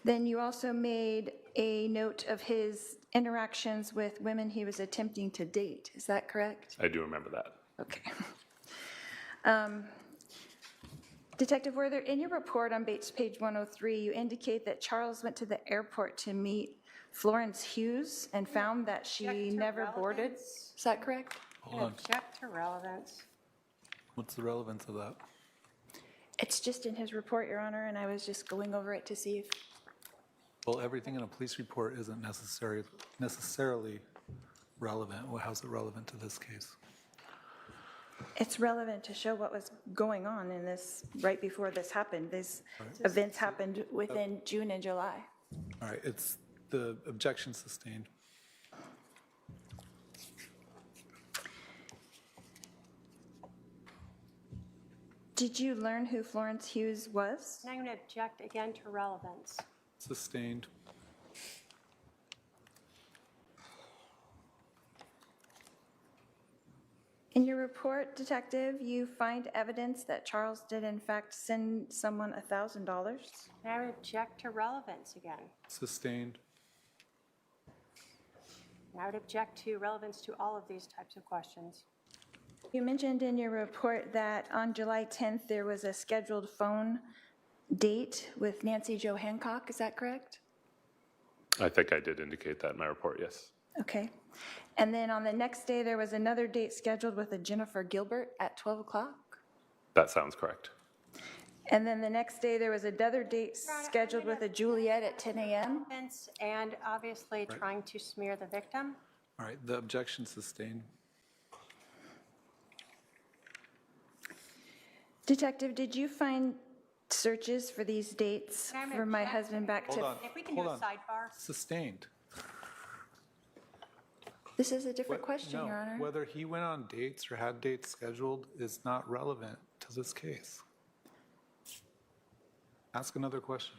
Then you also made a note of his interactions with women he was attempting to date. Is that correct? I do remember that. Okay. Detective Werther, in your report on page 103, you indicate that Charles went to the airport to meet Florence Hughes and found that she Object to never boarded. relevance. Is that correct? Hold on. Object to relevance. What's the relevance of that? It's just in his report, Your Honor, and I was just going over it to see if, Well, everything in a police report isn't necessarily relevant. Well, how's it relevant to this case? it's relevant to show what was going on in this, right before this happened. These events happened within June and July. All right, it's the objection sustained. Did you learn who Florence Hughes was? And I'm going to object again to relevance. Sustained. In your report, Detective, you find evidence that Charles did in fact send someone $1,000. And I would object to relevance again. Sustained. And I would object to relevance to all of these types of questions. You mentioned in your report that on July 10th, there was a scheduled phone date with Nancy Jo Hancock. Is that correct? I think I did indicate that in my report, yes. Okay. And then on the next day, there was another date scheduled with a Jennifer Gilbert at 12 o'clock. That sounds correct. And then the next day, there was another date scheduled with a Juliet at 10 a.m. Relevance and obviously trying to smear the victim. All right, the objection sustained. Detective, did you find searches for these dates Can I for my object? husband back Hold to? on. If we can do a Hold on. sidebar. Sustained. This is a different question, No, Your Honor. whether he went on dates or had dates scheduled is not relevant to this case. Ask another question.